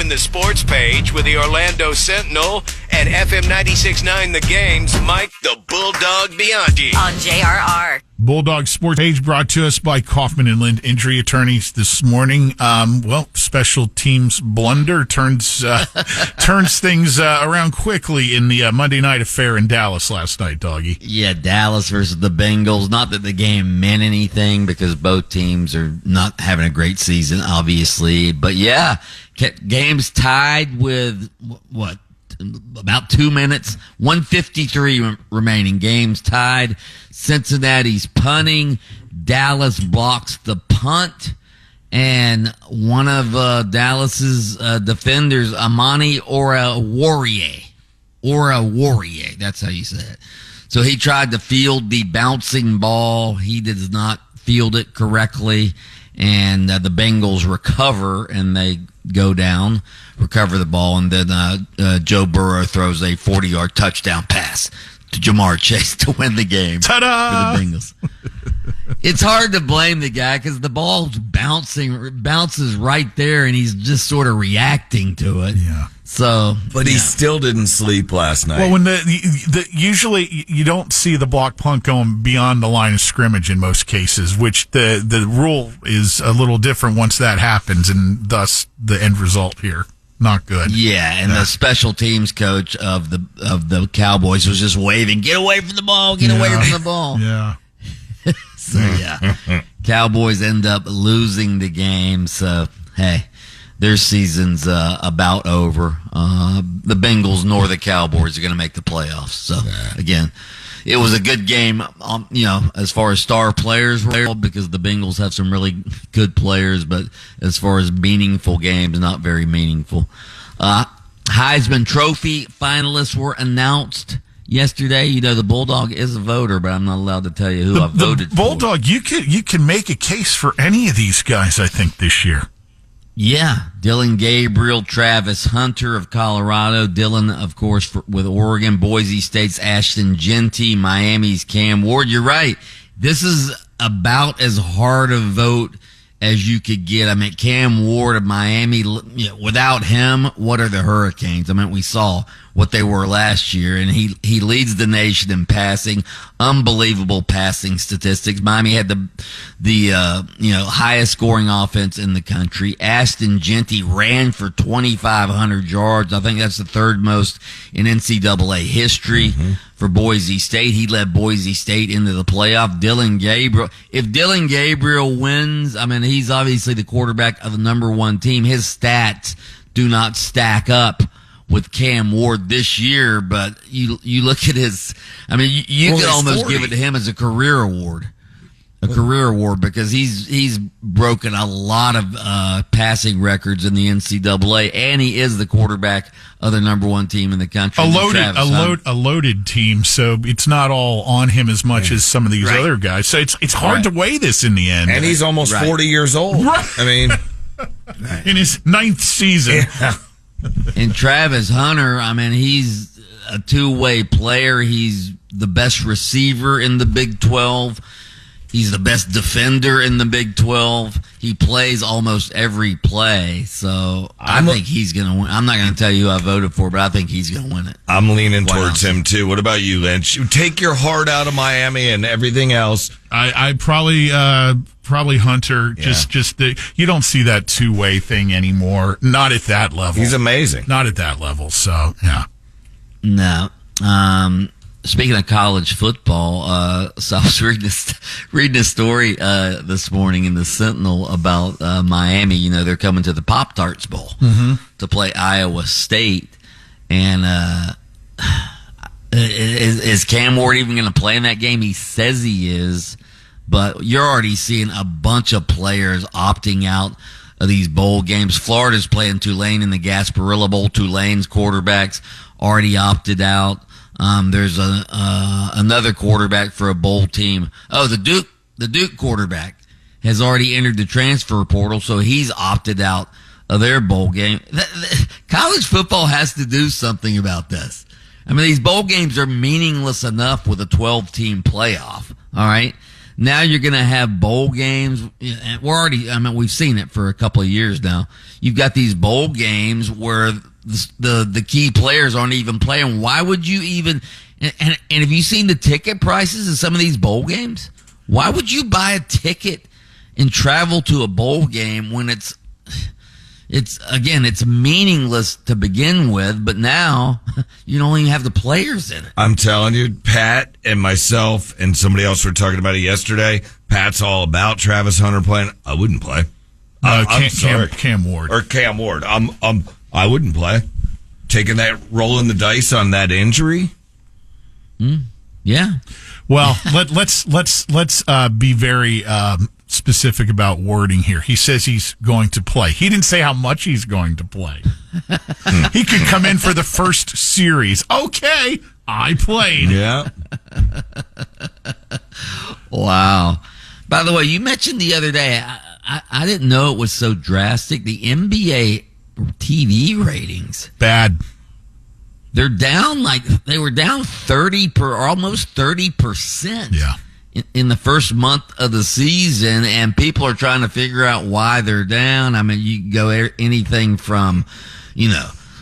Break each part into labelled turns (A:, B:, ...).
A: open the sports page with the Orlando Sentinel and FM 96.9 The Game's Mike the Bulldog Bianchi.
B: On JRR.
C: Bulldog Sports Page brought to us by Kaufman and Lind Injury Attorneys this morning. Special teams blunder turns things around quickly in the Monday night affair in Dallas last night, Doggy.
D: Yeah, Dallas versus the Bengals. Not that the game meant anything because both teams are not having a great season, obviously. But yeah, games tied with what? About 2 minutes, 1:53 remaining. Games tied. Cincinnati's punting. Dallas blocks the punt. And one of Dallas's defenders, Amani Oruwariye, that's how you say it. So he tried to field the bouncing ball. He does not field it correctly. And the Bengals recover, and they go down, recover the ball, and then Joe Burrow throws a 40-yard touchdown pass to Jamar Chase to win the game.
C: Ta-da!
D: For the Bengals. It's hard to blame the guy because the ball's bounces right there, and he's just sort of reacting to it.
C: Yeah.
E: So, but he still didn't sleep last night.
C: Well, when usually you don't see the block punt going beyond the line of scrimmage in most cases, which the rule is a little different once that happens, and thus the end result here not good.
D: Yeah, and the special teams coach of the Cowboys was just waving, "Get away from the ball! Get away from the ball!"
C: Yeah.
D: So yeah, Cowboys end up losing the game. So hey. Their season's about over. The Bengals nor the Cowboys are going to make the playoffs. So, again, it was a good game, as far as star players were, because the Bengals have some really good players, but as far as meaningful games, not very meaningful. Heisman Trophy finalists were announced yesterday. The Bulldog is a voter, but I'm not allowed to tell you who I voted for.
C: Bulldog, you can make a case for any of these guys, I think, this year.
D: Yeah, Dylan Gabriel, Travis Hunter of Colorado, Dylan, of course, with Oregon, Boise State's Ashton Genty, Miami's Cam Ward. You're right. This is about as hard a vote as you could get. I mean, Cam Ward of Miami, without him, what are the Hurricanes? I mean, we saw what they were last year, and he leads the nation in passing. Unbelievable passing statistics. Miami had the highest scoring offense in the country. Ashton Genty ran for 2,500 yards. I think that's the third most in NCAA history. For Boise State. He led Boise State into the playoff. Dylan Gabriel. If Dylan Gabriel wins, I mean, he's obviously the quarterback of the number one team. His stats do not stack up with Cam Ward this year, but you look at his, I mean, you could almost
E: 40.
D: give it to him as a career award. A career award, because he's broken a lot of passing records in the NCAA, and he is the quarterback of the number one team in the country.
C: A loaded team, so it's not all on him as much as some of these other guys. So it's hard to weigh this in the end.
E: And he's almost 40 years old.
C: Right.
E: I mean,
C: in his 9th season.
E: Yeah.
D: And Travis Hunter, I mean, he's a two-way player. He's the best receiver in the Big 12. He's the best defender in the Big 12. He plays almost every play. So I think he's going to win. I'm not going to tell you who I voted for, but I think he's going to win it.
E: I'm leaning towards him, too. What about you, Lynch? Take your heart out of Miami and everything else.
C: I probably Hunter.
E: Yeah.
C: Just you don't see that two-way thing ananymore. Not at that level.
E: He's amazing.
C: Not at that level. So yeah.
D: No. Speaking of college football, so I was reading a story this morning in the Sentinel about Miami. They're coming to the Pop-Tarts Bowl to play Iowa State. And is Cam Ward even going to play in that game? He says he is, but you're already seeing a bunch of players opting out of these bowl games. Florida's playing Tulane in the Gasparilla Bowl. Tulane's quarterbacks already opted out. There's another quarterback for a bowl team. Oh, the Duke quarterback has already entered the transfer portal, so he's opted out of their bowl game. College football has to do something about this. I mean, these bowl games are meaningless enough with a 12-team playoff. All right, Now you're going to have bowl games. We've seen it for a couple of years now. You've got these bowl games where the key players aren't even playing. Why would you even, and have you seen the ticket prices of some of these bowl games? Why would you buy a ticket and travel to a bowl game when it's meaningless to begin with, but now you don't even have the players in it.
E: I'm telling you, Pat and myself and somebody else were talking about it yesterday. Pat's all about Travis Hunter playing. I wouldn't play. I'm sorry.
C: Cam Ward.
E: Or Cam Ward. I wouldn't play. Taking that, rolling the dice on that injury.
D: Yeah.
C: Well, let's be very specific about wording here. He says he's going to play. He didn't say how much he's going to play. He could come in for the first series. Okay, I played.
E: Yeah.
D: Wow. By the way, you mentioned the other day, I didn't know it was so drastic. The NBA TV ratings.
C: Bad.
D: They're down they were down almost 30%.
C: Yeah.
D: In the first month of the season, and people are trying to figure out why they're down. I mean, you can go anything from,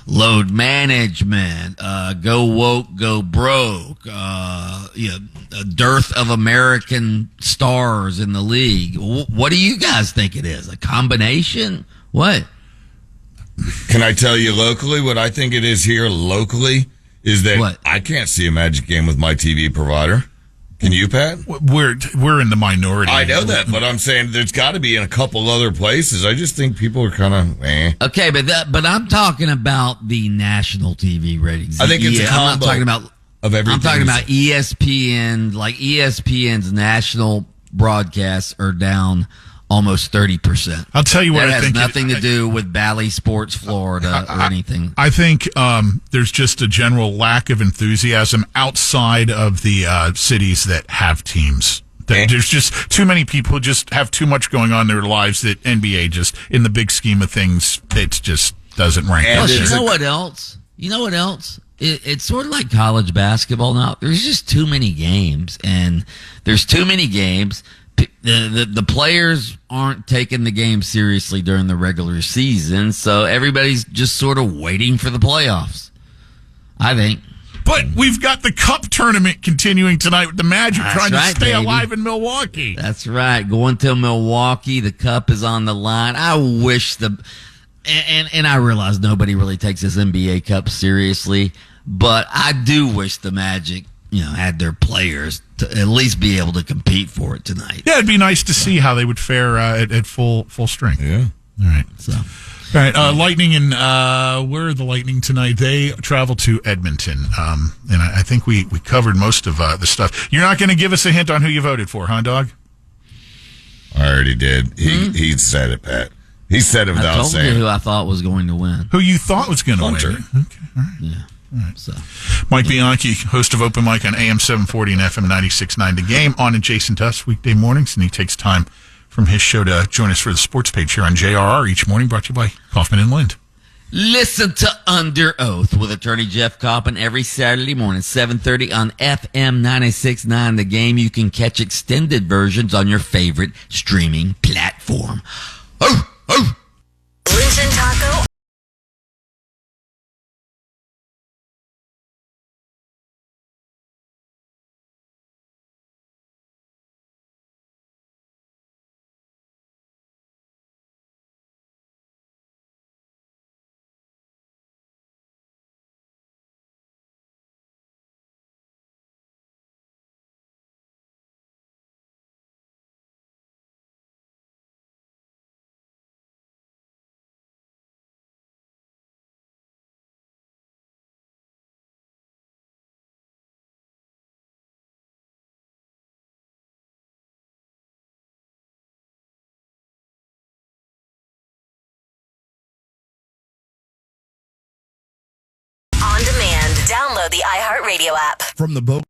D: load management, go woke, go broke, a dearth of American stars in the league. What do you guys think it is? A combination? What?
E: Can I tell you locally what I think it is here locally? Is that
D: what?
E: I can't see a Magic game with my TV provider. Can you, Pat?
C: We're in the minority.
E: I know that, but I'm saying there's got to be in a couple other places. I just think people are kind of
D: Okay, but I'm talking about the national TV ratings.
E: I think it's a combo.
D: I'm not talking about
E: of everything.
D: I'm talking about ESPN. Like ESPN's national broadcasts are down almost 30%.
C: I'll tell you what
D: that
C: I think.
D: That has nothing to do with Bally Sports Florida or anything.
C: I think there's just a general lack of enthusiasm outside of the cities that have teams. There's just too many people who just have too much going on in their lives that NBA just, in the big scheme of things, it just doesn't rank.
D: Plus, you know what else? It's sort of like college basketball now. There's just too many games, and there's too many games. The players aren't taking the game seriously during the regular season, so everybody's just sort of waiting for the playoffs, I think.
C: But we've got the Cup tournament continuing tonight with the Magic trying to stay alive in Milwaukee.
D: That's right. Going to Milwaukee, the Cup is on the line. I wish and I realize nobody really takes this NBA Cup seriously, but I do wish the Magic had their players to at least be able to compete for it tonight.
C: Yeah, it'd be nice to see how they would fare at full strength.
E: Yeah.
C: All right. All right. Lightning where are the Lightning tonight? They travel to Edmonton. And I think we covered most of the stuff. You're not going to give us a hint on who you voted for, huh, Dog?
E: I already did. He said it, Pat. He said it without saying.
D: I told you who I thought was going to win.
C: Who you thought was going to win?
E: Hunter.
C: Okay. All right.
D: Yeah.
C: All right.
D: So,
C: Mike Bianchi, host of Open Mic on AM 740 and FM 96.9 The Game, on adjacent to us weekday mornings, and he takes time from his show to join us for the sports page here on JRR each morning, brought to you by Kaufman and Lind.
D: Listen to Under Oath with attorney Jeff Coppin every Saturday morning, 7:30 on FM 96.9 The Game. You can catch extended versions on your favorite streaming platform. Oh, oh.
B: Listen, Taco. On demand. Download the iHeartRadio app.
F: From the boat.